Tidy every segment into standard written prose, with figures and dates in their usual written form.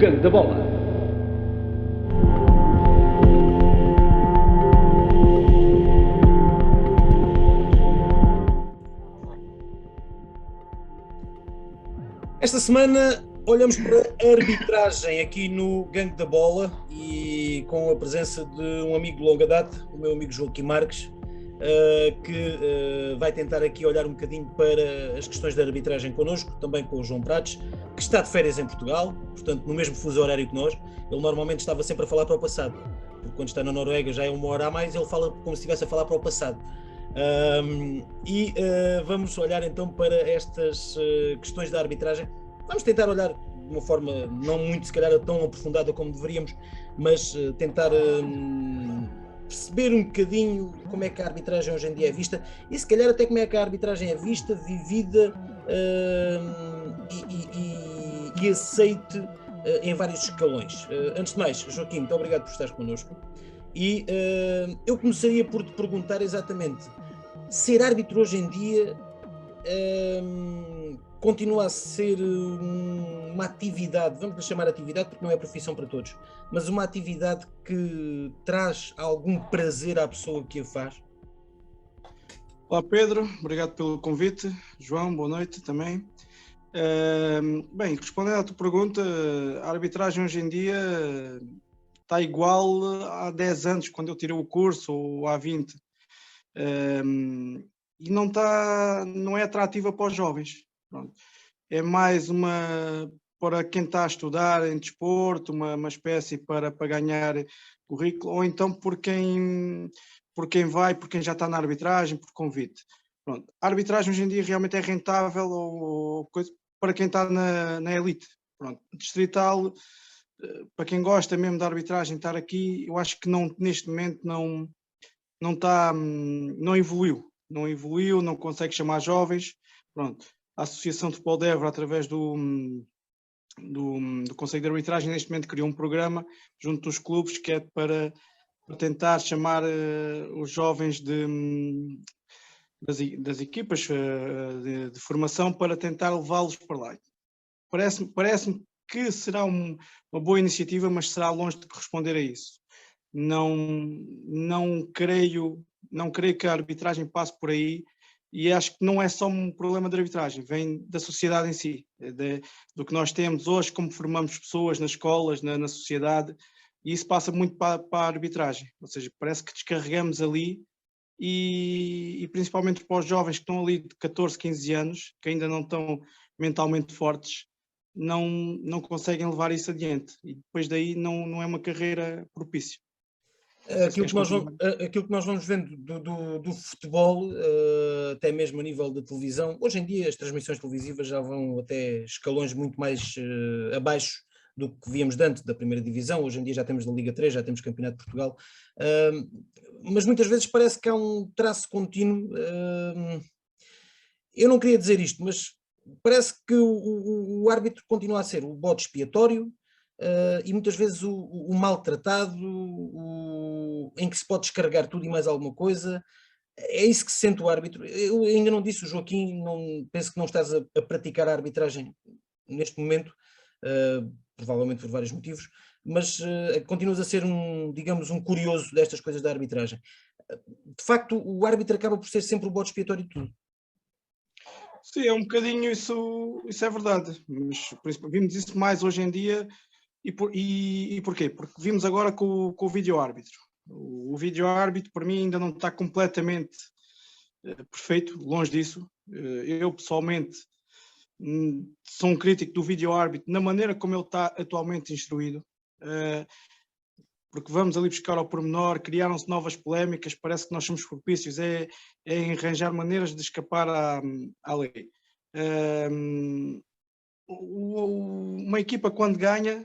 Gangue da Bola. Esta semana olhamos para a arbitragem aqui no Gangue da Bola e com a presença de um amigo de longa data, o meu amigo Joaquim Marques, que vai tentar aqui olhar um bocadinho para as questões da arbitragem connosco, também com o João Prates, que está de férias em Portugal, portanto no mesmo fuso horário que nós. Ele normalmente estava sempre a falar para o passado, porque quando está na Noruega já é uma hora a mais, ele fala como se estivesse a falar para o passado. Vamos olhar então para estas questões da arbitragem. Vamos tentar olhar de uma forma não muito, se calhar, tão aprofundada como deveríamos, mas tentar perceber um bocadinho como é que a arbitragem hoje em dia é vista e se calhar até como é que a arbitragem é vista, vivida e aceite em vários escalões. Antes de mais, Joaquim, muito obrigado por estares connosco. E eu começaria por te perguntar exatamente: ser árbitro hoje em dia continua a ser uma atividade, vamos lhe chamar atividade porque não é profissão para todos, mas uma atividade que traz algum prazer à pessoa que a faz? Olá Pedro, obrigado pelo convite. João, boa noite também. Bem, respondendo à tua pergunta, a arbitragem hoje em dia está igual há 10 anos, quando eu tirei o curso, ou há 20. E não é atrativa para os jovens. Pronto. É mais para quem está a estudar em desporto, uma espécie para ganhar currículo, ou então por quem já está na arbitragem, por convite. Pronto. A arbitragem hoje em dia realmente é rentável ou coisa, para quem está na elite. Pronto. Distrital, para quem gosta mesmo da arbitragem, estar aqui, eu acho que neste momento não evoluiu, não consegue chamar jovens. Pronto. A Associação de Futebol de Évora, através do Conselho de Arbitragem, neste momento criou um programa junto dos clubes que é para tentar chamar os jovens das equipas de formação para tentar levá-los para lá. Parece-me que será uma boa iniciativa, mas será longe de corresponder a isso. Não creio que a arbitragem passe por aí, e acho que não é só um problema de arbitragem, vem da sociedade em si, do que nós temos hoje, como formamos pessoas nas escolas, na sociedade, e isso passa muito para a arbitragem, ou seja, parece que descarregamos ali e principalmente para os jovens que estão ali de 14, 15 anos, que ainda não estão mentalmente fortes, não conseguem levar isso adiante, e depois daí não é uma carreira propícia. Aquilo que nós vamos vendo do futebol, até mesmo a nível da televisão, hoje em dia as transmissões televisivas já vão até escalões muito mais abaixo do que víamos de antes da primeira divisão. Hoje em dia já temos da Liga 3, já temos Campeonato de Portugal, mas muitas vezes parece que há um traço contínuo. Eu não queria dizer isto, mas parece que o árbitro continua a ser o bode expiatório, e muitas vezes o maltratado, em que se pode descarregar tudo e mais alguma coisa. É isso que se sente o árbitro. Eu ainda não disse, o Joaquim, penso que não estás a praticar a arbitragem neste momento, provavelmente por vários motivos, mas continuas a ser digamos, um curioso destas coisas da arbitragem. De facto, o árbitro acaba por ser sempre o bode expiatório de tudo. Sim, é um bocadinho isso é verdade, mas vimos isso mais hoje em dia. E porquê? Porque vimos agora com o vídeo-árbitro. O vídeo-árbitro, para mim, ainda não está completamente perfeito, longe disso. Eu, pessoalmente, sou um crítico do vídeo-árbitro na maneira como ele está atualmente instruído, porque vamos ali buscar ao pormenor, criaram-se novas polémicas, parece que nós somos propícios em arranjar maneiras de escapar à lei. Uma equipa, quando ganha,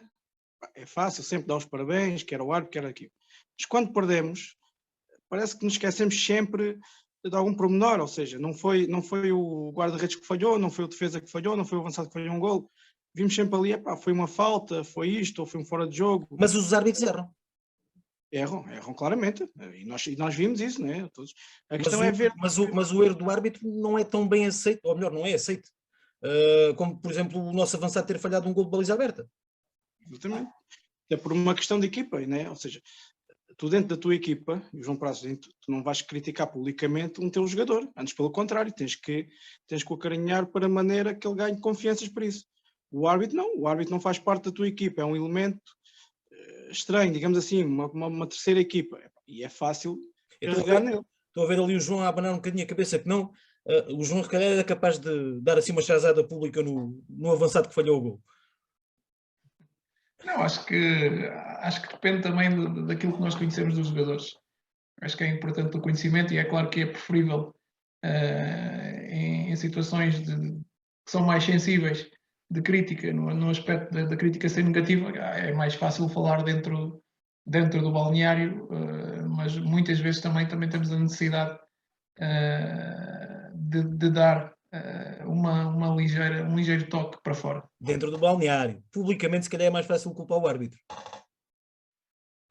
é fácil sempre dar os parabéns, quer ao árbitro, quer aquilo. Mas quando perdemos, parece que nos esquecemos sempre de algum pormenor, ou seja, não foi o guarda-redes que falhou, não foi o defesa que falhou, não foi o avançado que falhou um golo. Vimos sempre ali, foi uma falta, foi isto, ou foi um fora de jogo. Mas os árbitros erram. Erram claramente, e nós vimos isso, não é? Todos. A questão é ver... Mas o erro do árbitro não é tão bem aceito, ou melhor, não é aceito, como por exemplo o nosso avançado ter falhado um golo de baliza aberta. Exatamente. É por uma questão de equipa, né? Ou seja, tu dentro da tua equipa, e o João Prazo, tu não vais criticar publicamente um teu jogador, antes pelo contrário, tens que o acarinhar para a maneira que ele ganhe confianças por isso. O árbitro não faz parte da tua equipa, é um elemento estranho, digamos assim, uma terceira equipa, e é fácil carregar nele. Estou a ver ali o João a abanar um bocadinho a cabeça, que não, o João se calhar era capaz de dar assim uma chazada pública no avançado que falhou o gol. Não, acho que depende também daquilo que nós conhecemos dos jogadores. Acho que é importante o conhecimento e é claro que é preferível em situações que são mais sensíveis de crítica, no aspecto da crítica ser negativa, é mais fácil falar dentro do balneário, mas muitas vezes também temos a necessidade de dar um ligeiro toque para fora. Dentro do balneário. Publicamente, se calhar é mais fácil culpar o árbitro.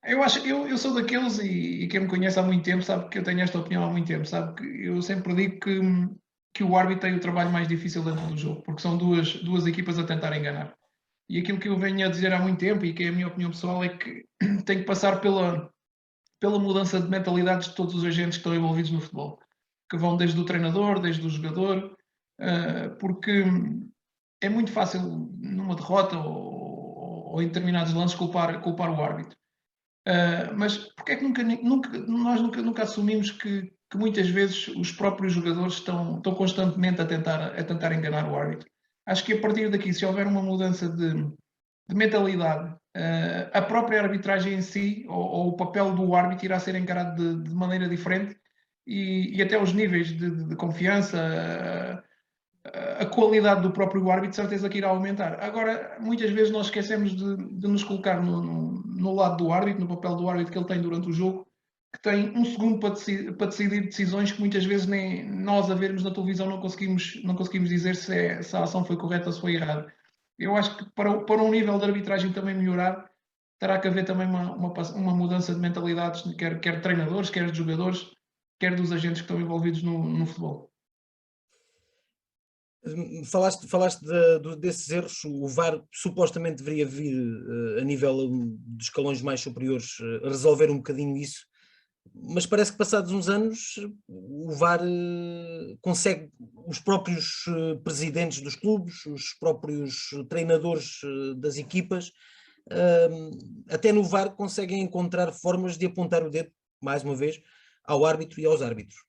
Eu sou daqueles, e quem me conhece há muito tempo sabe que eu tenho esta opinião há muito tempo, sabe que eu sempre digo que o árbitro tem o trabalho mais difícil dentro do jogo, porque são duas equipas a tentar enganar. E aquilo que eu venho a dizer há muito tempo, e que é a minha opinião pessoal, é que tem que passar pela mudança de mentalidades de todos os agentes que estão envolvidos no futebol, que vão desde o treinador, desde o jogador, porque é muito fácil numa derrota ou em determinados lances culpar o árbitro. Mas porque é que nós nunca assumimos que muitas vezes os próprios jogadores estão constantemente a tentar enganar o árbitro? Acho que a partir daqui, se houver uma mudança de mentalidade, a própria arbitragem em si, ou o papel do árbitro, irá ser encarado de maneira diferente, e até os níveis de confiança, a qualidade do próprio árbitro, de certeza que irá aumentar. Agora, muitas vezes nós esquecemos de nos colocar no lado do árbitro, no papel do árbitro que ele tem durante o jogo, que tem um segundo para decidir decisões que muitas vezes nem nós a vermos na televisão não conseguimos dizer se a ação foi correta ou se foi errada. Eu acho que para um nível de arbitragem também melhorar, terá que haver também uma mudança de mentalidades, quer de treinadores, quer de jogadores, quer dos agentes que estão envolvidos no futebol. Falaste desses erros. O VAR supostamente deveria vir a nível de escalões mais superiores resolver um bocadinho isso, mas parece que passados uns anos o VAR consegue, os próprios presidentes dos clubes, os próprios treinadores das equipas, até no VAR conseguem encontrar formas de apontar o dedo, mais uma vez, ao árbitro e aos árbitros.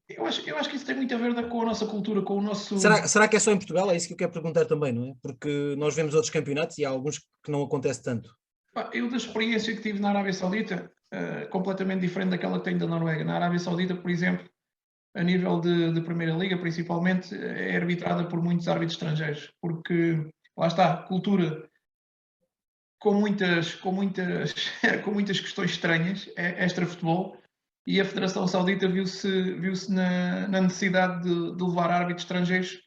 Eu acho que isso tem muito a ver com a nossa cultura, com o nosso... Será que é só em Portugal? É isso que eu quero perguntar também, não é? Porque nós vemos outros campeonatos e há alguns que não acontece tanto. Eu, da experiência que tive na Arábia Saudita, completamente diferente daquela que tenho da Noruega. Na Arábia Saudita, por exemplo, a nível de Primeira Liga, principalmente, é arbitrada por muitos árbitros estrangeiros, porque, lá está, cultura com muitas questões estranhas, extra-futebol, e a Federação Saudita viu-se na necessidade de levar árbitros estrangeiros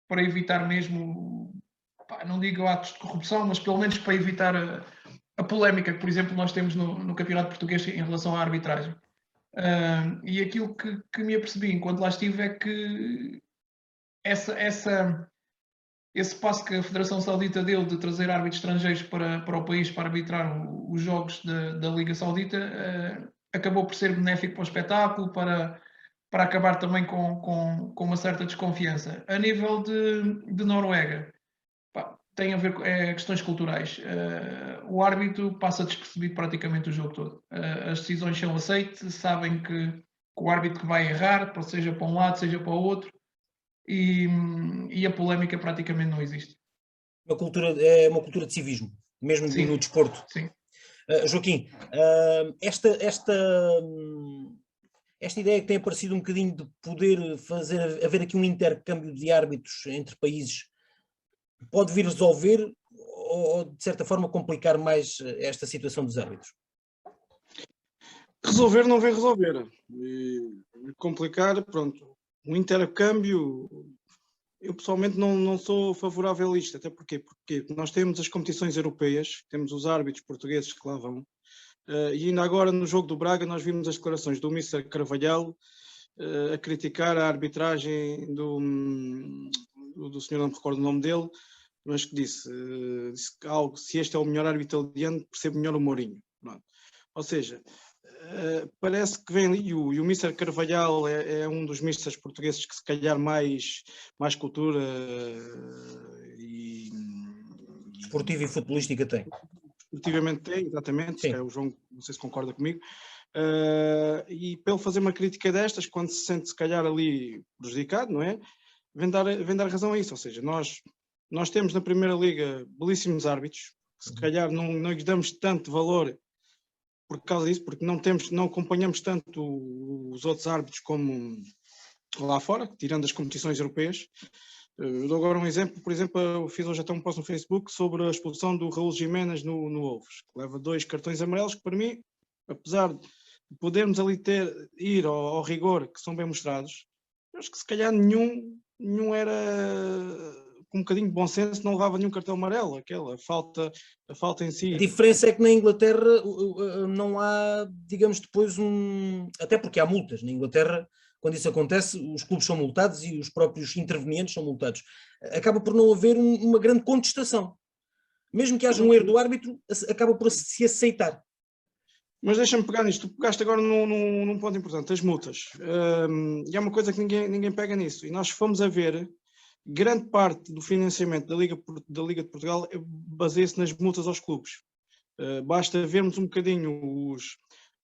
para evitar mesmo, não digo atos de corrupção, mas pelo menos para evitar a polémica que, por exemplo, nós temos no Campeonato Português em relação à arbitragem. E aquilo que me apercebi enquanto lá estive é que esse passo que a Federação Saudita deu de trazer árbitros estrangeiros para o país para arbitrar os jogos da Liga Saudita acabou por ser benéfico para o espetáculo, para acabar também com uma certa desconfiança. A nível de Noruega, tem a ver com questões culturais. O árbitro passa despercebido praticamente o jogo todo. As decisões são aceites, sabem que o árbitro que vai errar, seja para um lado, seja para o outro, e a polémica praticamente não existe. É uma cultura de civismo, mesmo Sim, no desporto. Sim. Joaquim, esta ideia que tem aparecido um bocadinho de poder haver aqui um intercâmbio de árbitros entre países, pode vir resolver ou de certa forma complicar mais esta situação dos árbitros? Resolver não vem resolver. Complicar, pronto. Um intercâmbio, eu pessoalmente não sou favorável a isto, até porque nós temos as competições europeias, temos os árbitros portugueses que lá vão, e ainda agora no jogo do Braga nós vimos as declarações do Mr. Carvalhal a criticar a arbitragem do senhor, não me recordo o nome dele, mas que disse que algo, se este é o melhor árbitro italiano, percebe melhor o Mourinho. Pronto. Ou seja, parece que vem ali, e o Mr. Carvalhal é um dos misters portugueses que se calhar mais cultura Desportiva e futebolística tem. Esportivamente tem, exatamente, se calhar o João, não sei se concorda comigo, e para ele fazer uma crítica destas, quando se sente se calhar ali prejudicado, não é? Vem dar razão a isso, ou seja, nós temos na Primeira Liga belíssimos árbitros, que se calhar não lhes damos tanto valor por causa disso, porque não acompanhamos tanto os outros árbitros como lá fora, tirando as competições europeias. Eu dou agora um exemplo, por exemplo, eu fiz hoje até um post no Facebook sobre a expulsão do Raul Jiménez no Wolves, que leva 2 cartões amarelos, que para mim, apesar de podermos ali ir ao rigor, que são bem mostrados, eu acho que se calhar nenhum era com um bocadinho de bom senso, não levava nenhum cartão amarelo, a falta em si. A diferença é que na Inglaterra não há, digamos, depois até porque há multas, na Inglaterra, quando isso acontece, os clubes são multados e os próprios intervenientes são multados. Acaba por não haver uma grande contestação. Mesmo que haja um erro do árbitro, acaba por se aceitar. Mas deixa-me pegar nisto, tu pegaste agora num ponto importante, as multas. E é uma coisa que ninguém pega nisso. E nós fomos a ver, grande parte do financiamento da Liga de Portugal baseia-se nas multas aos clubes. Basta vermos um bocadinho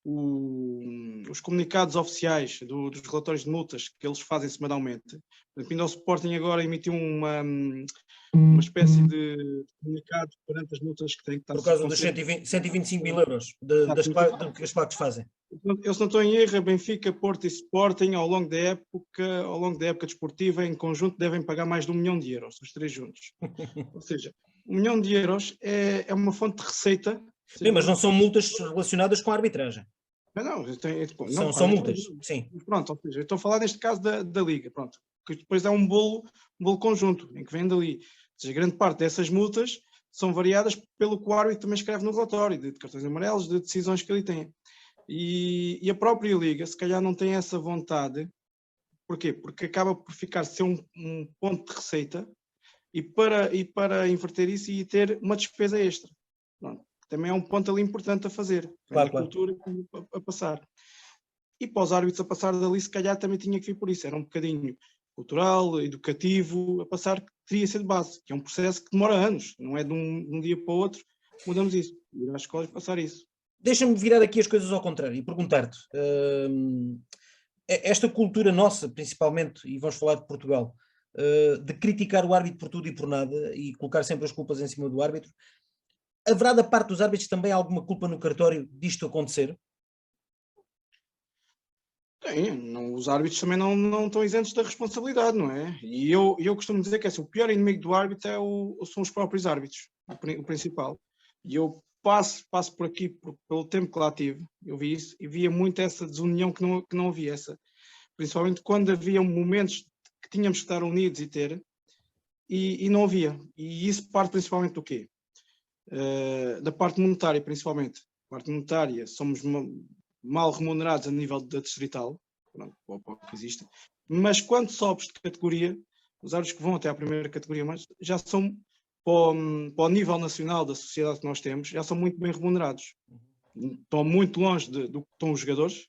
os comunicados oficiais dos relatórios de multas que eles fazem semanalmente. Ainda o Sporting agora emitiu uma espécie de comunicado perante as multas que têm que estar... Por causa dos 125 mil euros que as claques fazem. Eu, se não estou em erro, Benfica, Porto e Sporting, ao longo da época desportiva, em conjunto, devem pagar mais de 1 milhão de euros, os 3 juntos. Ou seja, 1 milhão de euros é uma fonte de receita. Sim, mas não são multas relacionadas com a arbitragem. São multas, sim. Pronto, ou seja, eu estou a falar neste caso da Liga, pronto, que depois é um bolo conjunto, em que vem dali. Ou seja, grande parte dessas multas são variadas pelo que o árbitro também escreve no relatório, de cartões amarelos, de decisões que ele tem. E a própria Liga, se calhar, não tem essa vontade. Porquê? Porque acaba por ser um ponto de receita e para inverter isso e ter uma despesa extra. Pronto. Também é um ponto ali importante a fazer. Claro. Cultura a passar. E para os árbitros a passar dali, se calhar também tinha que vir por isso. Era um bocadinho cultural, educativo, a passar, que teria sido base, que é um processo que demora anos, não é de um dia para o outro, mudamos isso. Ir às escolas passar isso. Deixa-me virar aqui as coisas ao contrário e perguntar-te, esta cultura nossa, principalmente, e vamos falar de Portugal, de criticar o árbitro por tudo e por nada e colocar sempre as culpas em cima do árbitro, haverá da parte dos árbitros também alguma culpa no cartório disto acontecer? Tem, os árbitros também não estão isentos da responsabilidade, não é? E eu costumo dizer que o pior inimigo do árbitro são os próprios árbitros, o principal. E eu passo por aqui, pelo tempo que lá tive, eu vi isso, e via muito essa desunião que não havia, principalmente quando havia momentos que tínhamos que estar unidos e ter, e não havia. E isso parte principalmente do quê? Da parte monetária, principalmente. A parte monetária, somos mal remunerados a nível da distrital, que existe, mas quando sobes de categoria, os árbitros que vão até à primeira categoria, mas já são para o nível nacional da sociedade que nós temos, já são muito bem remunerados. Estão muito longe do que estão os jogadores,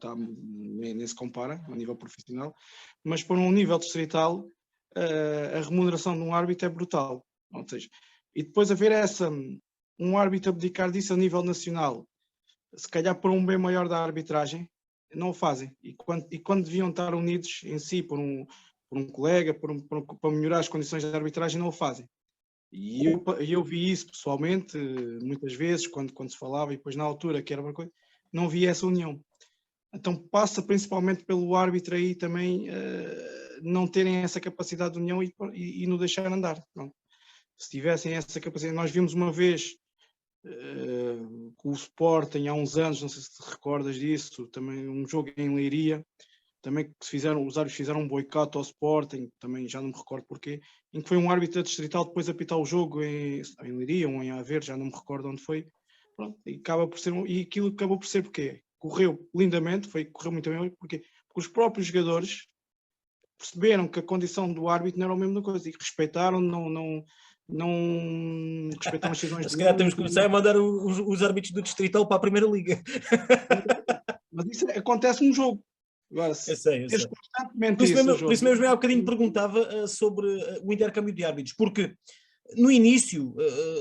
nem se compara a nível profissional, mas para um nível distrital, a remuneração de um árbitro é brutal. Ou seja, e depois haver um árbitro abdicar disso a nível nacional, se calhar por um bem maior da arbitragem, não o fazem. E quando deviam estar unidos em si, por um colega, para melhorar as condições da arbitragem, não o fazem. E eu vi isso pessoalmente, muitas vezes, quando se falava, e depois na altura, que era uma coisa, não via essa união. Então passa principalmente pelo árbitro aí também não terem essa capacidade de união e não deixar andar. Pronto. Se tivessem essa capacidade, nós vimos uma vez com o Sporting há uns anos, não sei se te recordas disso, também um jogo em Leiria, também que os árbitros fizeram um boicote ao Sporting, também já não me recordo porquê, em que foi um árbitro distrital depois a apitar o jogo em Leiria ou em Aveiro, já não me recordo onde foi. Pronto, e aquilo acabou por ser porque correu lindamente, correu muito bem, porque os próprios jogadores perceberam que a condição do árbitro não era a mesma coisa e respeitaram, não respeitam as decisões. Se calhar temos que começar a mandar os árbitros do Distrital para a Primeira Liga. Mas isso acontece no jogo. Agora, Eu sei. constantemente Por isso mesmo, há bocadinho jogo. perguntava sobre o intercâmbio de árbitros, porque no início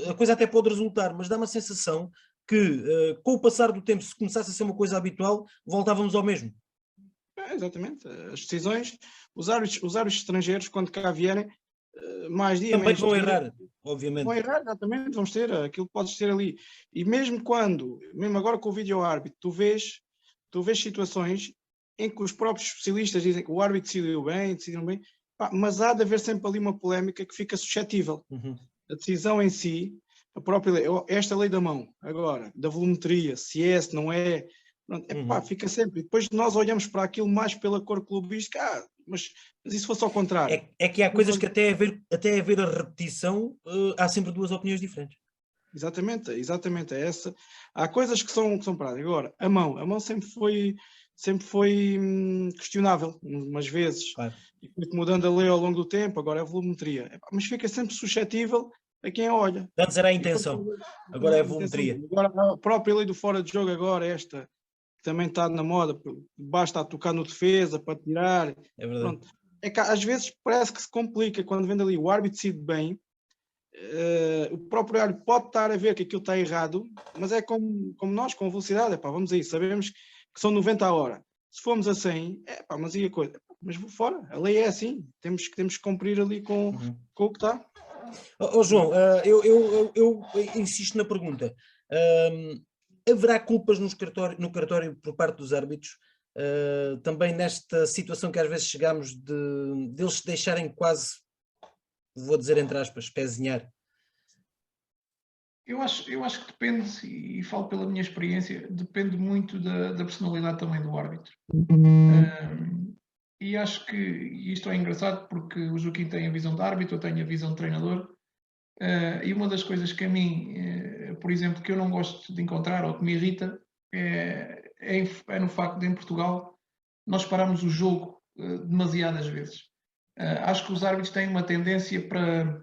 a coisa até pode resultar, mas dá-me a sensação que com o passar do tempo, se começasse a ser uma coisa habitual, voltávamos ao mesmo. Exatamente. As decisões, os árbitros estrangeiros, quando cá vierem, mais dia, Também menos vão dia, errar, obviamente. vão errar, exatamente, vamos ter aquilo que podes ter ali. E mesmo agora com o vídeo-árbitro, tu vês situações em que os próprios especialistas dizem que o árbitro decidiram bem, mas há de haver sempre ali uma polémica que fica suscetível. Uhum. A decisão em si, a própria lei, esta lei da mão, agora, da volumetria, se é, se não é, pronto, fica sempre. E depois nós olhamos para aquilo mais pela cor clubística, mas e se fosse ao contrário? É que há coisas que até haver a repetição, há sempre duas opiniões diferentes. Exatamente, é essa. Há coisas que são práticas. Agora, a mão sempre foi questionável, umas vezes, Claro. E foi mudando a lei ao longo do tempo, agora é a volumetria. Mas fica sempre suscetível a quem a olha. Antes era a intenção, agora é a volumetria. Agora, a própria lei do fora de jogo, agora esta, que também está na moda, basta tocar no defesa para tirar. É verdade. Pronto. É que às vezes parece que se complica quando vem ali o árbitro decide bem. O próprio árbitro pode estar a ver que aquilo está errado, mas é como nós, com velocidade, vamos aí, sabemos que são 90 a hora. Se formos a 100, mas e a coisa? Mas vou fora, a lei é assim, temos que cumprir ali com o que está. João, eu insisto na pergunta. Haverá culpas no cartório por parte dos árbitros? Também nesta situação que às vezes chegamos deles se deixarem quase, vou dizer entre aspas, pezinhar? Eu acho que depende, e falo pela minha experiência, depende muito da personalidade também do árbitro. E acho que isto é engraçado porque o Joaquim tem a visão de árbitro, eu tenho a visão de treinador. E uma das coisas que a mim, por exemplo, que eu não gosto de encontrar ou que me irrita é no facto de em Portugal nós paramos o jogo demasiadas vezes. Acho que os árbitros têm uma tendência para,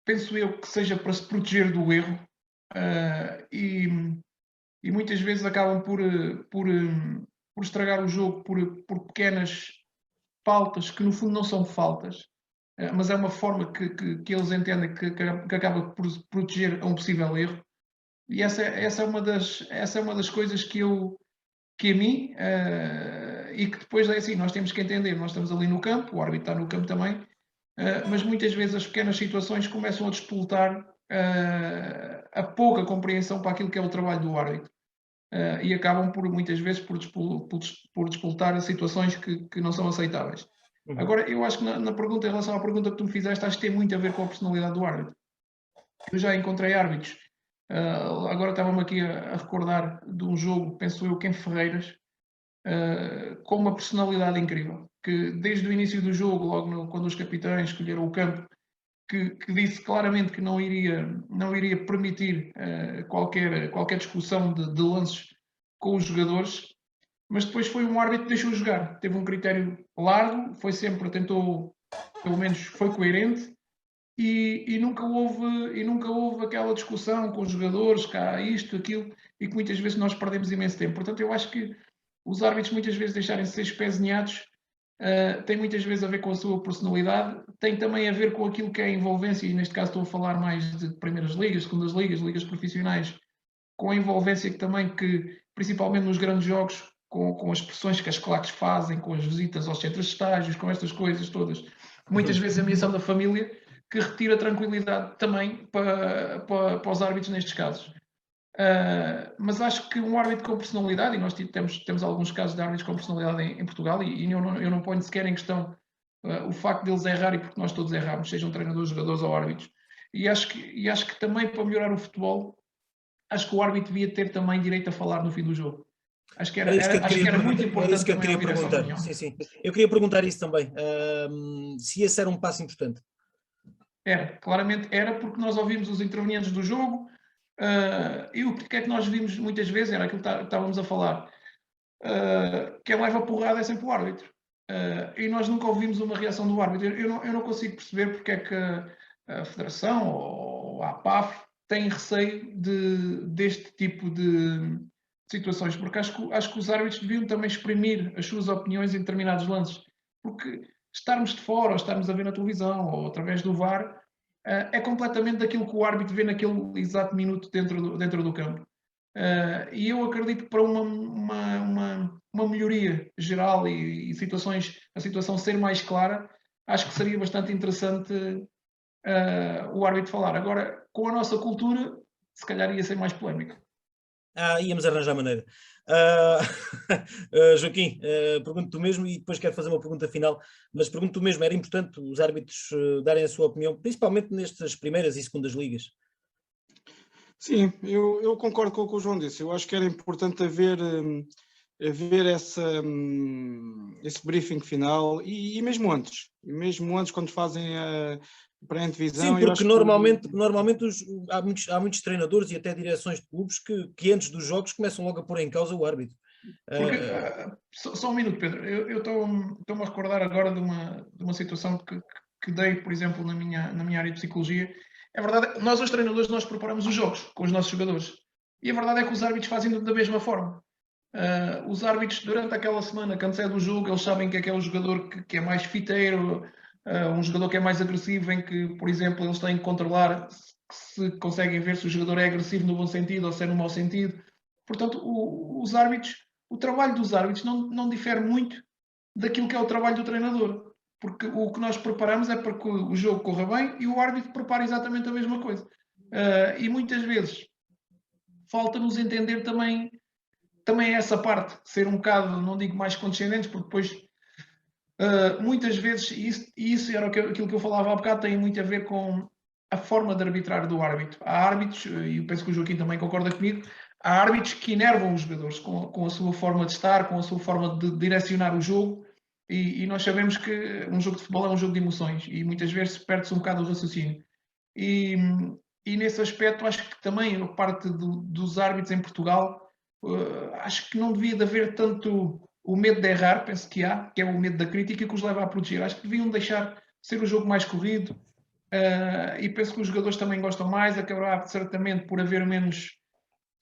penso eu, que seja para se proteger do erro e muitas vezes acabam por estragar o jogo por pequenas faltas que no fundo não são faltas, mas é uma forma que eles entendem que acaba por proteger a um possível erro. E essa é uma das coisas que a mim, e que depois é assim, nós temos que entender, nós estamos ali no campo, o árbitro está no campo também, mas muitas vezes as pequenas situações começam a despoltar a pouca compreensão para aquilo que é o trabalho do árbitro. E acabam muitas vezes por despoltar situações que não são aceitáveis. Agora, eu acho que na pergunta, em relação à pergunta que tu me fizeste, acho que tem muito a ver com a personalidade do árbitro. Eu já encontrei árbitros, agora estava-me aqui a recordar de um jogo, penso eu, que em Ferreiras, com uma personalidade incrível, que desde o início do jogo, logo quando os capitães escolheram o campo, que disse claramente que não iria permitir qualquer discussão de lances com os jogadores, mas depois foi um árbitro que deixou jogar, teve um critério largo, tentou, pelo menos foi coerente, e nunca houve aquela discussão com os jogadores, cá isto, aquilo, e que muitas vezes nós perdemos imenso tempo. Portanto, eu acho que os árbitros muitas vezes deixarem-se ser espezinhados tem muitas vezes a ver com a sua personalidade, tem também a ver com aquilo que é a envolvência, e neste caso estou a falar mais de primeiras ligas, segundas ligas, ligas profissionais, com a envolvência que principalmente nos grandes jogos, com as pressões que as claques fazem, com as visitas aos centros de estágios, com estas coisas todas, muitas vezes a ameação da família, que retira tranquilidade também para os árbitros nestes casos. Mas acho que um árbitro com personalidade, e nós temos alguns casos de árbitros com personalidade em Portugal, e eu não ponho sequer em questão o facto deles errarem, porque nós todos erramos, sejam treinadores, jogadores ou árbitros. E acho que também para melhorar o futebol, acho que o árbitro devia ter também direito a falar no fim do jogo. Acho que era muito importante. É isso que eu queria perguntar. Sim. Eu queria perguntar isso também. Se esse era um passo importante. Claramente era, porque nós ouvimos os intervenientes do jogo, e o que é que nós vimos muitas vezes, era aquilo que estávamos a falar. Quem leva porrada é sempre o árbitro. e nós nunca ouvimos uma reação do árbitro. Eu não consigo perceber porque é que a Federação ou a APAF tem receio deste tipo de situações, porque acho que os árbitros deviam também exprimir as suas opiniões em determinados lances, porque estarmos de fora, ou estarmos a ver na televisão, ou através do VAR, é completamente daquilo que o árbitro vê naquele exato minuto dentro do campo. E eu acredito que para uma melhoria geral e a situação ser mais clara, acho que seria bastante interessante o árbitro falar. Agora, com a nossa cultura, se calhar ia ser mais polémico. Íamos arranjar maneira. Joaquim, pergunto tu mesmo e depois quero fazer uma pergunta final, mas pergunto tu mesmo, era importante os árbitros darem a sua opinião, principalmente nestas primeiras e segundas ligas? Sim, eu concordo com o que o João disse. Eu acho que era importante haver esse briefing final e mesmo antes quando fazem a pré-divisão. Sim, porque normalmente há muitos treinadores e até direções de clubes que antes dos jogos começam logo a pôr em causa o árbitro. Porque, só um minuto, Pedro. Eu estou-me a recordar agora de uma situação que dei, por exemplo, na minha área de psicologia. É verdade, nós os treinadores nós preparamos os jogos com os nossos jogadores. E a verdade é que os árbitros fazem da mesma forma. Os árbitros, durante aquela semana, que antecede o jogo, eles sabem que é o jogador que é mais fiteiro, um jogador que é mais agressivo, em que, por exemplo, eles têm que controlar se conseguem ver se o jogador é agressivo no bom sentido ou se é no mau sentido. Portanto, os árbitros, o trabalho dos árbitros não difere muito daquilo que é o trabalho do treinador. Porque o que nós preparamos é para que o jogo corra bem e o árbitro prepara exatamente a mesma coisa. E muitas vezes falta-nos entender também essa parte, ser um bocado, não digo mais condescendentes, porque depois muitas vezes, e isso era aquilo que eu falava há bocado, tem muito a ver com a forma de arbitrar do árbitro. Há árbitros, e eu penso que o Joaquim também concorda comigo, há árbitros que enervam os jogadores com a sua forma de estar, com a sua forma de direcionar o jogo, e nós sabemos que um jogo de futebol é um jogo de emoções, e muitas vezes perde-se um bocado o raciocínio. E nesse aspecto, acho que também, a parte dos árbitros em Portugal, acho que não devia de haver tanto o medo de errar, penso que é o medo da crítica que os leva a proteger. Acho que deviam deixar ser o jogo mais corrido, e penso que os jogadores também gostam mais, acabará certamente por haver menos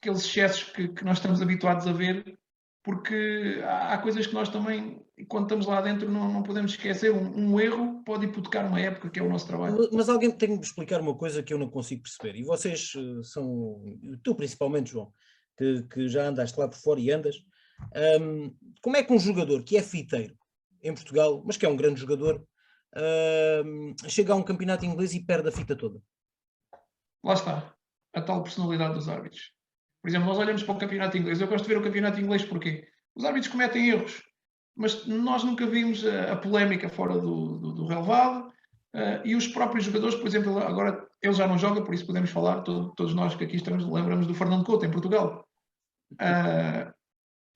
aqueles excessos que nós estamos habituados a ver, porque há coisas que nós também, quando estamos lá dentro, não podemos esquecer. Um erro pode hipotecar uma época, que é o nosso trabalho. Mas alguém tem que me explicar uma coisa que eu não consigo perceber, e vocês são, tu principalmente, João, que já andaste lá por fora e andas, como é que um jogador que é fiteiro em Portugal, mas que é um grande jogador, chega a um campeonato inglês e perde a fita toda? Lá está, a tal personalidade dos árbitros. Por exemplo, nós olhamos para o campeonato inglês. Eu gosto de ver o campeonato inglês porque os árbitros cometem erros, mas nós nunca vimos a polémica fora do relevado, e os próprios jogadores, por exemplo, agora ele já não joga, por isso podemos falar, todos nós que aqui estamos lembramos do Fernando Couto em Portugal.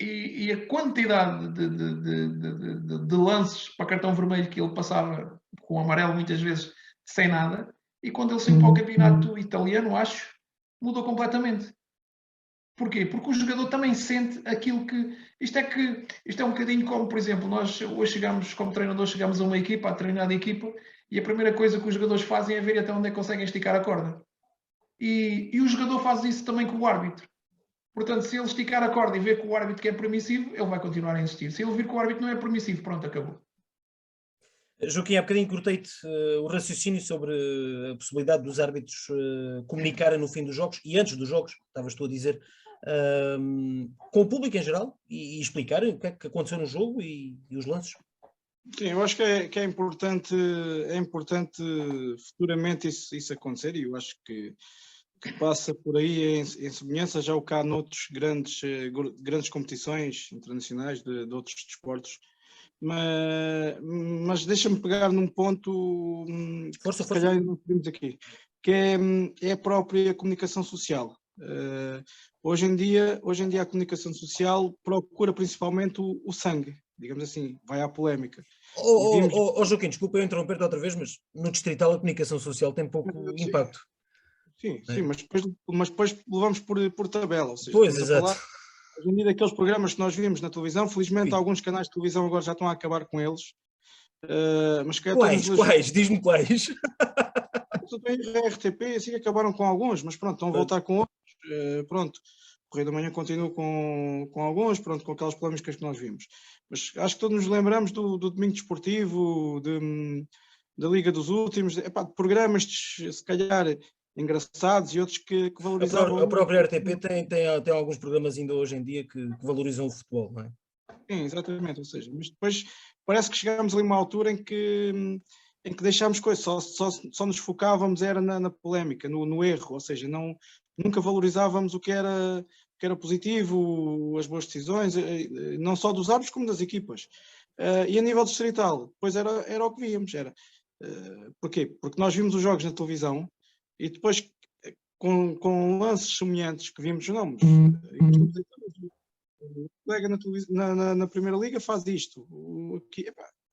E a quantidade de lances para cartão vermelho que ele passava com o amarelo muitas vezes sem nada, e quando ele saiu para o campeonato italiano, acho, mudou completamente. Porquê? Porque o jogador também sente aquilo que... Isto é um bocadinho como, por exemplo, nós hoje chegamos, como treinador, chegamos a uma equipa, a treinar a equipa, e a primeira coisa que os jogadores fazem é ver até onde é que conseguem esticar a corda. E o jogador faz isso também com o árbitro. Portanto, se ele esticar a corda e ver que o árbitro que é permissivo, ele vai continuar a insistir. Se ele vir que o árbitro não é permissivo, pronto, acabou. Joaquim, há bocadinho cortei-te o raciocínio sobre a possibilidade dos árbitros comunicarem no fim dos jogos e antes dos jogos, estavas tu a dizer, com o público em geral e explicarem o que é que aconteceu no jogo e os lances. Sim, eu acho que é importante futuramente isso acontecer, e eu acho que passa por aí em semelhança já o que há noutros grandes competições internacionais de outros desportos. Mas deixa-me pegar num ponto que se calhar não podemos aqui, que é a própria comunicação social. Hoje em dia a comunicação social procura principalmente o sangue, digamos assim, vai à polémica. Joaquim, desculpa eu interromper-te outra vez, mas no distrital a comunicação social tem pouco impacto. Sim, mas depois levamos por tabela. Ou seja, pois, exato. Hoje em dia, daqueles programas que nós vimos na televisão, felizmente Sim. alguns canais de televisão agora já estão a acabar com eles. Mas que Quais? Diz-me quais. a RTP, assim acabaram com alguns, mas pronto, estão a voltar com outros. Pronto, o Correio da Manhã continua com alguns, pronto, com aquelas polémicas que nós vimos. Mas acho que todos nos lembramos do Domingo Desportivo, da Liga dos Últimos, de programas se calhar engraçados e outros que valorizavam. A própria RTP tem alguns programas ainda hoje em dia que valorizam o futebol, não é? Sim, exatamente, ou seja, mas depois parece que chegámos ali a uma altura em que deixámos coisas, só nos focávamos era na polémica, no erro, ou seja, nunca valorizávamos o que era positivo, as boas decisões, não só dos árbitros como das equipas. E a nível distrital, depois era o que víamos, porquê? Porque nós vimos os jogos na televisão e depois com lances semelhantes que vimos, não, o colega na Primeira Liga faz isto,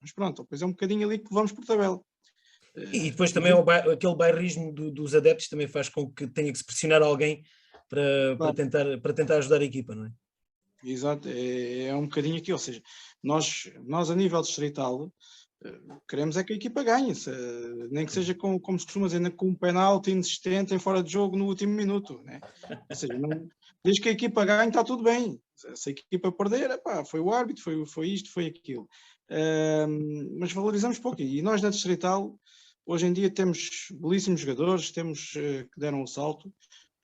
mas pronto, depois é um bocadinho ali que vamos por tabela. E depois também aquele bairrismo dos adeptos também faz com que tenha que se pressionar alguém para tentar ajudar a equipa, não é? Exato, é um bocadinho aqui, ou seja, nós a nível distrital queremos é que a equipa ganhe, nem que seja como se costuma dizer, com um penalti inexistente em fora de jogo no último minuto, né? Ou seja, desde que a equipa ganhe está tudo bem, se a equipa perder, foi o árbitro, foi isto, foi aquilo, mas valorizamos pouco, e nós na distrital hoje em dia temos belíssimos jogadores, temos que deram o salto,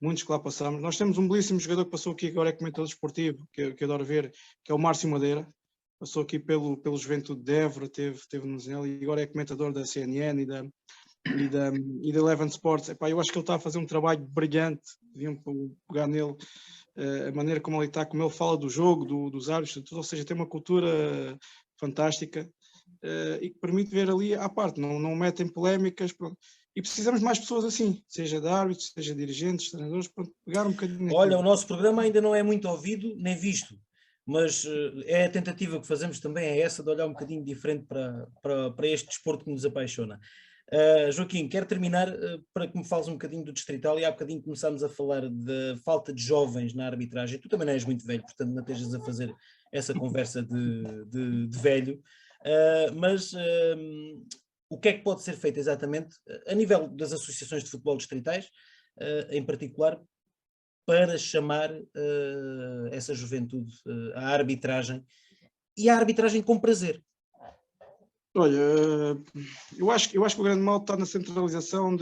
muitos que lá passamos. Nós temos um belíssimo jogador que passou aqui, agora é comentador desportivo, que eu adoro ver, que é o Márcio Madeira. Passou aqui pelo Juventude de Évora, teve no Zenel e agora é comentador da CNN e da Eleven Sports. Eu acho que ele está a fazer um trabalho brilhante, deviam pegar nele, a maneira como ele está, como ele fala do jogo, dos árbitros, ou seja, tem uma cultura fantástica e que permite ver ali à parte, não metem polémicas, pronto. E precisamos de mais pessoas assim, seja de árbitros, seja dirigentes, treinadores, para pegar um bocadinho. Olha, o nosso programa ainda não é muito ouvido nem visto, mas é a tentativa que fazemos também é essa de olhar um bocadinho diferente para este desporto que nos apaixona. Joaquim, quero terminar para que me fales um bocadinho do distrital e há bocadinho começámos a falar da falta de jovens na arbitragem. Tu também não és muito velho, portanto não estejas a fazer essa conversa de velho, mas o que é que pode ser feito exatamente a nível das associações de futebol distritais, em particular, para chamar essa juventude à arbitragem e à arbitragem com prazer? Olha, eu acho que o grande mal está na centralização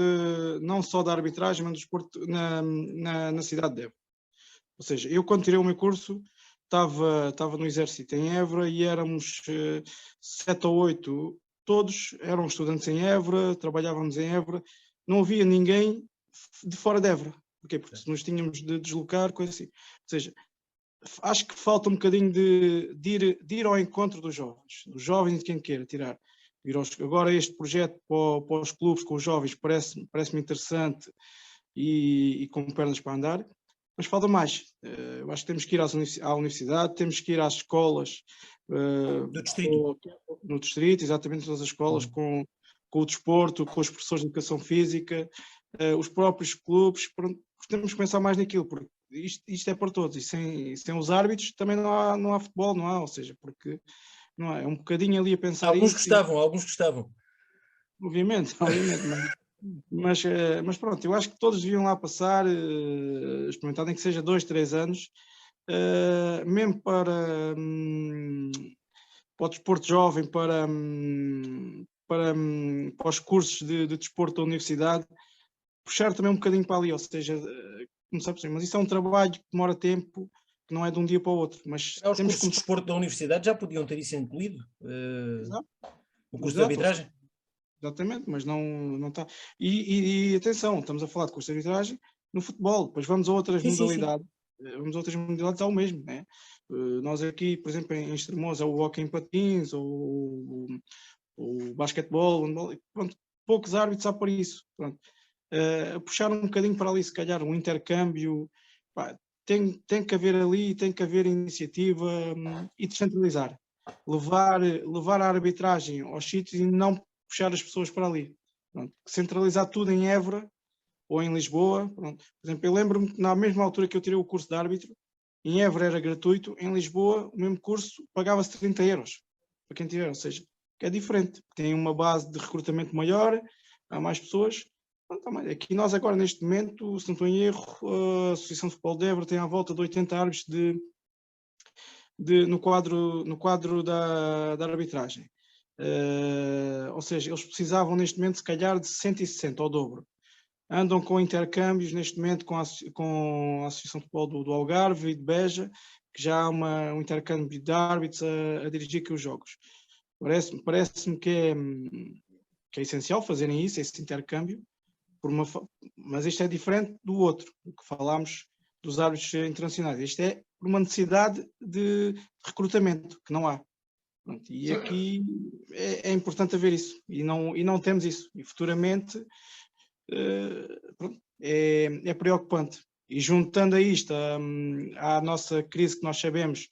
não só da arbitragem, mas do desporto na cidade de Évora. Ou seja, eu quando tirei o meu curso estava no Exército em Évora e éramos 7 ou 8, todos eram estudantes em Évora, trabalhávamos em Évora, não havia ninguém de fora de Évora. Porquê? Porque nós tínhamos de deslocar, coisa assim. Ou seja, acho que falta um bocadinho de ir ao encontro dos jovens de quem queira tirar. Agora este projeto para os clubes com os jovens parece-me interessante e com pernas para andar, mas falta mais. Eu acho que temos que ir à universidade, temos que ir às escolas do distrito. No distrito, exatamente, todas as escolas, com o desporto, com os professores de educação física, os próprios clubes, temos que pensar mais naquilo, porque isto é para todos, e sem os árbitros também não há futebol, não há, ou seja, porque não é um bocadinho ali a pensar. Alguns gostavam. Obviamente, mas pronto, eu acho que todos deviam lá passar, experimentar, nem que seja 2, 3 anos, mesmo para o desporto jovem, para os cursos de desporto da universidade, puxar também um bocadinho para ali, ou seja, mas isso é um trabalho que demora tempo, que não é de um dia para o outro. Mas os cursos de desporto da universidade já podiam ter isso incluído? O curso de arbitragem? Exatamente, mas não está. E atenção, estamos a falar de curso de arbitragem no futebol, depois vamos a outras modalidades. Vamos a outras modalidades ao mesmo, né? Nós aqui, por exemplo, em Estremoz, é o hóquei em patins, ou o basquetebol, pronto, poucos árbitros há por isso. Pronto. Puxar um bocadinho para ali, se calhar, um intercâmbio, tem que haver ali, tem que haver iniciativa e descentralizar. Levar a arbitragem aos sítios e não puxar as pessoas para ali. Pronto. Centralizar tudo em Évora ou em Lisboa. Pronto. Por exemplo, eu lembro-me que na mesma altura que eu tirei o curso de árbitro, Em Évora era gratuito, em Lisboa o mesmo curso pagava-se 30 euros para quem tiver, ou seja, que é diferente, tem uma base de recrutamento maior, há mais pessoas. Aqui nós agora neste momento, se não estou em erro, a Associação de Futebol de Évora tem à volta de 80 árbitros no quadro da arbitragem. Ou seja, eles precisavam neste momento se calhar de 160 ao dobro. Andam com intercâmbios neste momento com a Associação de Futebol do Algarve e de Beja, que já há um intercâmbio de árbitros a dirigir aqui os jogos. Parece-me que é essencial fazerem isso, esse intercâmbio, mas isto é diferente do outro, do que falámos dos árbitros internacionais. Isto é por uma necessidade de recrutamento, que não há. Pronto, e aqui é importante haver isso, e não temos isso. E futuramente é preocupante. E juntando a isto à nossa crise que nós sabemos,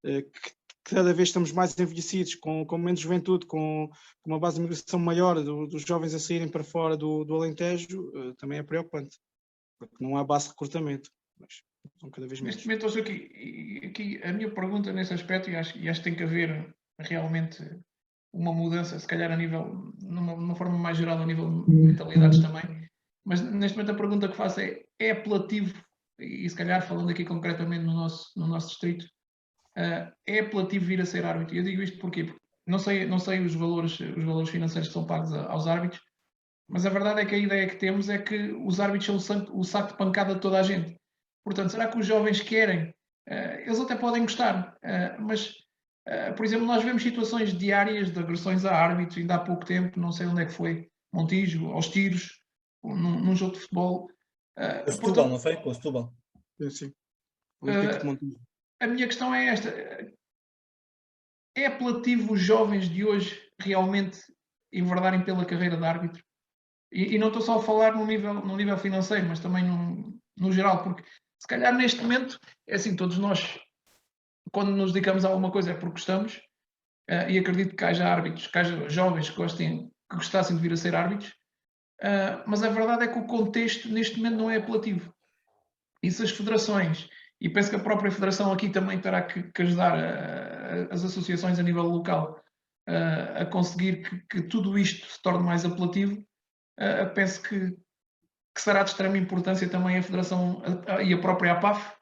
que cada vez estamos mais envelhecidos, com menos juventude, com uma base de migração maior dos jovens a saírem para fora do Alentejo, também é preocupante, porque não há base de recrutamento. Mas são cada vez menos. Neste momento, aqui a minha pergunta nesse aspecto, e acho que tem que haver realmente uma mudança, se calhar numa forma mais geral, a nível de mentalidades também, mas neste momento a pergunta que faço é apelativo, e se calhar falando aqui concretamente no nosso distrito, é apelativo vir a ser árbitro. E eu digo isto porque não sei os valores financeiros que são pagos aos árbitros, mas a verdade é que a ideia que temos é que os árbitros são o saco de pancada de toda a gente. Portanto, será que os jovens querem? Eles até podem gostar, mas, por exemplo, nós vemos situações diárias de agressões a árbitros, ainda há pouco tempo, não sei onde é que foi, Montijo, aos tiros, num jogo de futebol. Com o Setúbal, não foi? Com o Setúbal. Sim. A minha questão é esta. É apelativo os jovens de hoje realmente enverdarem pela carreira de árbitro? E não estou só a falar no nível financeiro, mas também no geral, porque se calhar neste momento, é assim, todos nós, quando nos dedicamos a alguma coisa é porque gostamos, e acredito que haja árbitros, que haja jovens que gostassem de vir a ser árbitros, mas a verdade é que o contexto neste momento não é apelativo. E se as federações, e penso que a própria federação aqui também terá que ajudar as associações a nível local a conseguir que tudo isto se torne mais apelativo, penso que será de extrema importância também a Federação e a própria APAF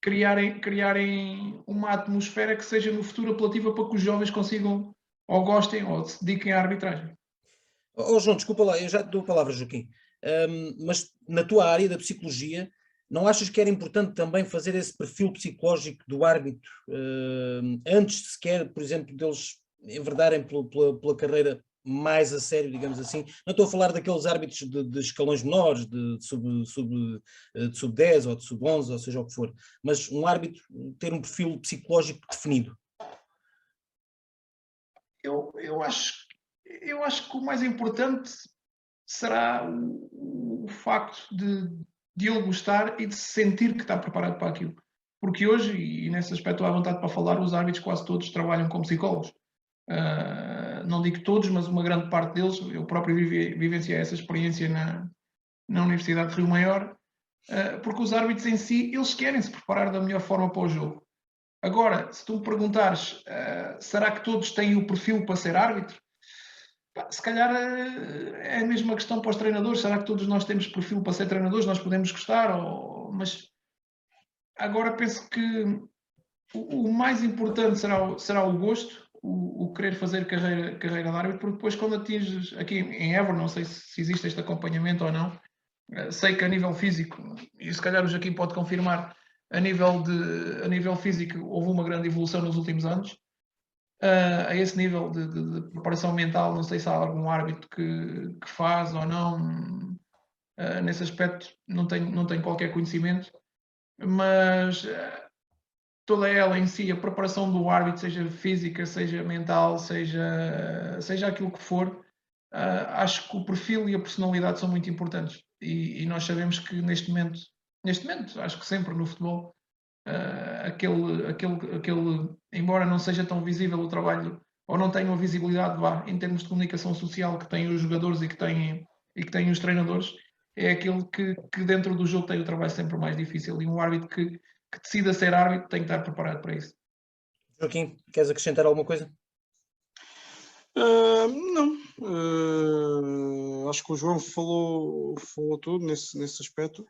criarem uma atmosfera que seja no futuro apelativa para que os jovens consigam ou gostem ou se dediquem à arbitragem. João, desculpa lá, eu já te dou a palavra, Joaquim, mas na tua área da psicologia, não achas que era importante também fazer esse perfil psicológico do árbitro antes sequer, por exemplo, deles enverdarem pela carreira mais a sério, digamos assim? Não estou a falar daqueles árbitros de escalões menores, de sub-10 ou de sub-11, ou seja o que for, mas um árbitro ter um perfil psicológico definido. Eu acho que o mais importante será o facto de ele gostar e de se sentir que está preparado para aquilo. Porque hoje, e nesse aspecto estou à vontade para falar, os árbitros quase todos trabalham como psicólogos. Não digo todos, mas uma grande parte deles. Eu próprio vivenciei essa experiência na Universidade de Rio Maior, porque os árbitros em si, eles querem se preparar da melhor forma para o jogo. Agora, se tu me perguntares, será que todos têm o perfil para ser árbitro? Se calhar é a mesma questão para os treinadores. Será que todos nós temos perfil para ser treinadores? Nós podemos gostar, mas agora penso que o mais importante será o gosto, o querer fazer carreira de árbitro, porque depois quando atinges aqui em Évora, não sei se existe este acompanhamento ou não, sei que a nível físico, e se calhar o Joaquim pode confirmar, a nível físico houve uma grande evolução nos últimos anos. A esse nível de preparação mental, não sei se há algum árbitro que faz ou não, nesse aspecto não tenho qualquer conhecimento, mas toda ela em si, a preparação do árbitro, seja física, seja mental, seja aquilo que for, acho que o perfil e a personalidade são muito importantes, e nós sabemos que neste momento, acho que sempre no futebol, embora não seja tão visível o trabalho, ou não tenha uma visibilidade em termos de comunicação social que têm os jogadores e que têm os treinadores, é aquele que dentro do jogo tem o trabalho sempre mais difícil, e um árbitro que que decida ser árbitro tem que estar preparado para isso. Joaquim, queres acrescentar alguma coisa? Não. Acho que o João falou tudo nesse aspecto.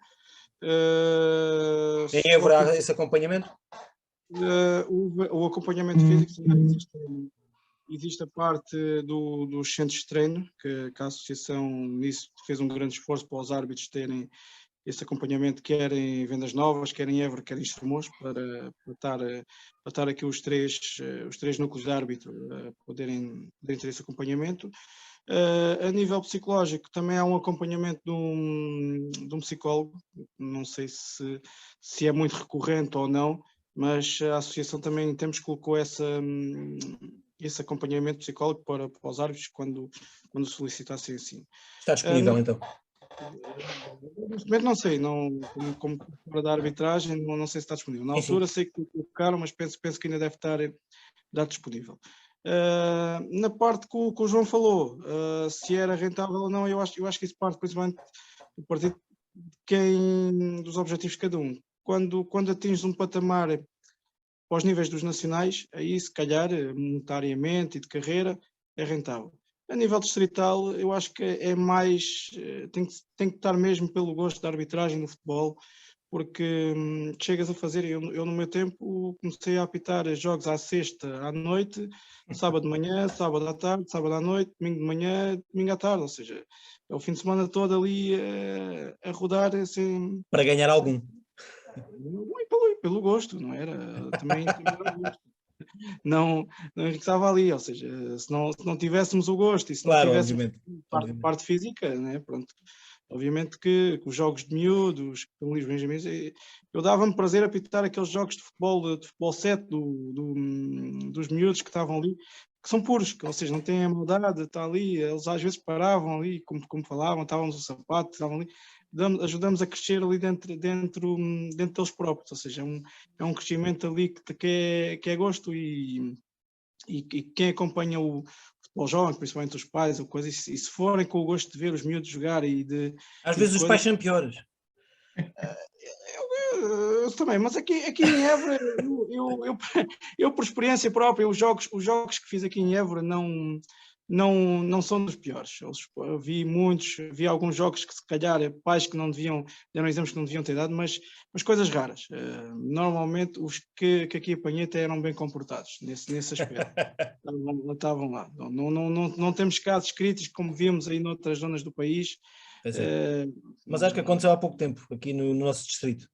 Em Évora há esse acompanhamento? O acompanhamento físico existe a parte dos centros de treino, que a associação nisso fez um grande esforço para os árbitros terem esse acompanhamento, quer em Vendas Novas, quer em Évora, quer em Estremoz, para estar aqui os três núcleos de árbitro poderem ter esse acompanhamento. A nível psicológico também há um acompanhamento de um psicólogo, não sei se é muito recorrente ou não, mas a associação também em tempos colocou esse acompanhamento psicológico para os árbitros quando solicitassem assim. Está disponível então? Neste momento não sei, como para da arbitragem, não sei se está disponível. Na altura sei que colocaram, mas penso que ainda deve estar disponível. Na parte que o João falou, se era rentável ou não, eu acho que isso parte principalmente do partido dos objetivos de cada um. Quando atinges um patamar para os níveis dos nacionais, aí se calhar monetariamente e de carreira é rentável. A nível distrital, eu acho que é mais, tem que estar mesmo pelo gosto da arbitragem no futebol, porque chegas a fazer, eu no meu tempo comecei a apitar jogos à sexta à noite, sábado de manhã, sábado à tarde, sábado à noite, domingo de manhã, domingo à tarde, ou seja, é o fim de semana todo ali a rodar assim. Para ganhar algum. E pelo gosto, não era? Também não estava ali, ou seja, se não tivéssemos o gosto e se não tivéssemos parte física, né? Pronto, obviamente que os jogos de miúdos, os benjamins, eu dava-me prazer a apitar aqueles jogos de futebol 7 dos miúdos que estavam ali, que são puros, ou seja, não têm a maldade, está ali, eles às vezes paravam ali, como falavam, estávamos no sapato, estavam ali, ajudamos a crescer ali dentro deles próprios, ou seja, é um crescimento ali que é gosto e quem acompanha o futebol jovem, principalmente os pais ou coisa, e se forem com o gosto de ver os miúdos jogar e de... Às vezes os pais são piores. Eu também, mas aqui em Évora, eu por experiência própria, os jogos que fiz aqui em Évora não são dos piores. Vi alguns jogos que se calhar pais que não deviam, deram exemplos que não deviam ter dado, mas coisas raras. Normalmente os que aqui apanhei até eram bem comportados nesse aspecto. Estavam lá. Não temos casos críticos como vimos aí noutras zonas do país. Mas acho que aconteceu há pouco tempo aqui no nosso distrito.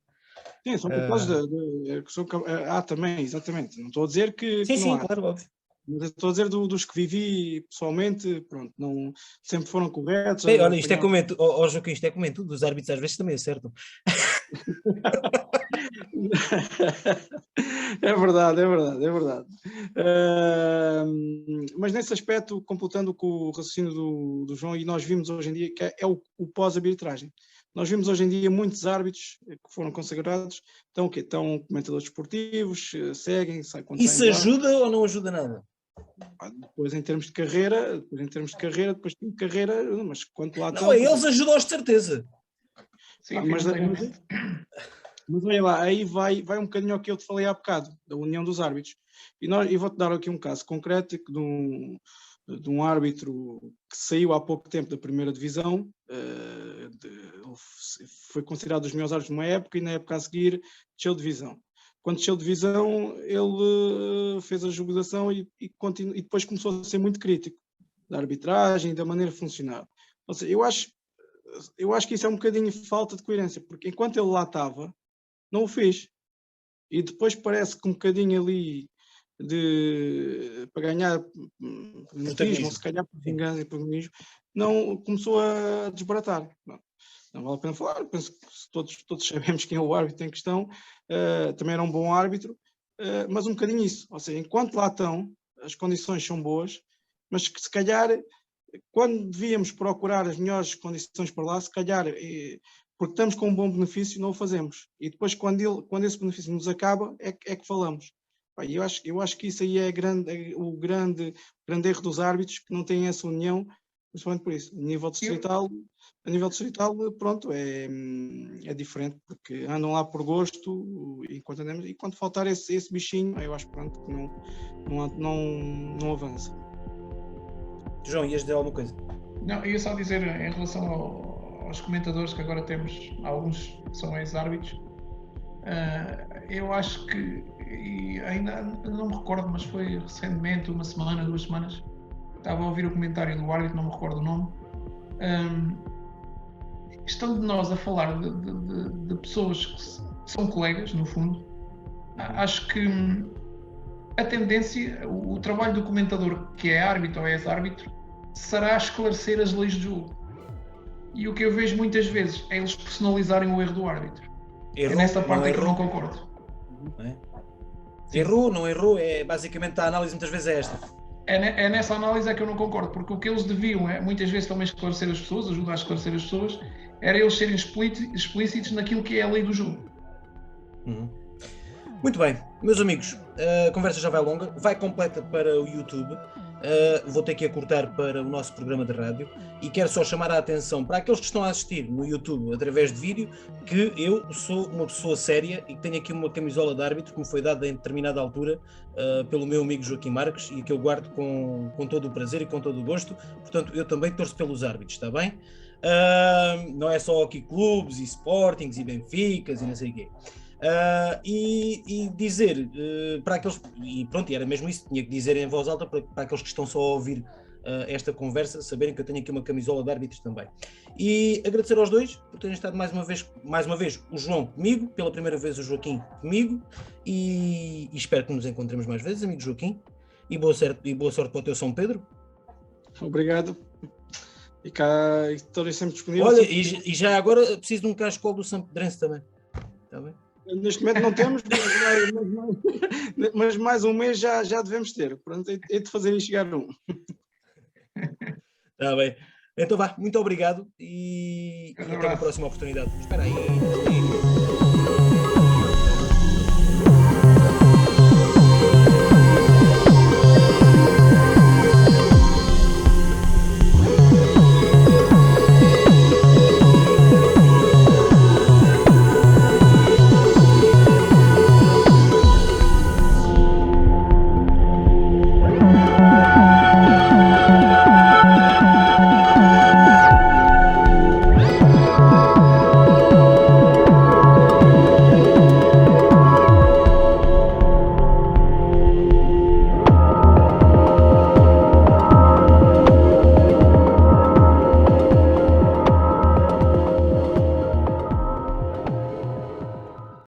Sim, são capazes também, exatamente. Não estou a dizer que sim, não há. Claro, óbvio. Mas estou a dizer dos que vivi pessoalmente, pronto, não, sempre foram corretos. Ei, olha, isto é como Joaquim, isto é como em tudo, os árbitros às vezes também acertam. É verdade. Mas nesse aspecto, completando com o raciocínio do João, e nós vimos hoje em dia que é o pós-arbitragem. Nós vimos hoje em dia muitos árbitros que foram consagrados, estão comentadores esportivos, seguem, Isso ajuda ou não ajuda nada? Depois em termos de carreira, depois de carreira, mas quanto lá não, eles ajudam-os de certeza. Sim, mas olha lá, aí vai um bocadinho ao que eu te falei há bocado, da união dos árbitros. E vou-te dar aqui um caso concreto de um árbitro que saiu há pouco tempo da primeira divisão, foi considerado dos melhores árbitros de uma época e na época a seguir desceu divisão. Quando desceu divisão, ele fez a jubilação e depois começou a ser muito crítico da arbitragem e da maneira de funcionar. Ou seja, eu acho que isso é um bocadinho falta de coerência, porque enquanto ele lá estava, não o fez. E depois parece que um bocadinho ali para ganhar notismo, ou se calhar por vingança e por protagonismo, não começou a desbaratar. Não vale a pena falar, penso que todos sabemos quem é o árbitro em questão, também era um bom árbitro, mas um bocadinho isso, ou seja, enquanto lá estão, as condições são boas, mas que se calhar, quando devíamos procurar as melhores condições para lá, se calhar, porque estamos com um bom benefício, não o fazemos, e depois quando esse benefício nos acaba, é que falamos. Eu acho que isso aí é o grande erro dos árbitros, que não têm essa união principalmente por isso. A nível distrital, pronto, é diferente, porque andam lá por gosto, e quando faltar esse bichinho, eu acho que pronto, que não avança. João, ias dizer alguma coisa? Não, eu ia só dizer em relação aos comentadores que agora temos, alguns que são ex-árbitros, eu acho que, e ainda não me recordo, mas foi recentemente, uma semana, 2 semanas, estava a ouvir o comentário do árbitro, não me recordo o nome, estando nós a falar de pessoas que são colegas, no fundo, acho que a tendência, o trabalho do comentador, que é árbitro ou ex-árbitro, será esclarecer as leis do jogo. E o que eu vejo muitas vezes é eles personalizarem o erro do árbitro. Errou, é nessa parte não que eu não errou. concordo. Não é? Sim. Errou, não errou, basicamente a análise muitas vezes é esta. É nessa análise que eu não concordo, porque o que eles deviam, muitas vezes também esclarecer as pessoas, ajudar a esclarecer as pessoas, era eles serem explícitos naquilo que é a lei do jogo. Muito bem, meus amigos, a conversa já vai longa, vai completa para o YouTube, vou ter que a cortar para o nosso programa de rádio e quero só chamar a atenção para aqueles que estão a assistir no YouTube através de vídeo, que eu sou uma pessoa séria e que tenho aqui uma camisola de árbitro que me foi dada em determinada altura pelo meu amigo Joaquim Marques e que eu guardo com todo o prazer e com todo o gosto, portanto eu também torço pelos árbitros, está bem? Não é só aqui clubes e Sportings e Benficas e não sei o quê. E dizer para aqueles, e pronto, era mesmo isso, tinha que dizer em voz alta para aqueles que estão só a ouvir esta conversa, saberem que eu tenho aqui uma camisola de árbitros também. E agradecer aos dois por terem estado mais uma vez o João comigo, pela primeira vez o Joaquim comigo, e espero que nos encontremos mais vezes, amigo Joaquim, e boa sorte para o teu São Pedro. Obrigado. E cá estou sempre disponível. Olha, e já agora preciso de um cascol do São Pedrense também. Está bem? Neste momento não temos, mas mais um mês já devemos ter. Pronto, é de fazer chegar um. Está bem. Então vá, muito obrigado e até uma próxima oportunidade. Espera aí.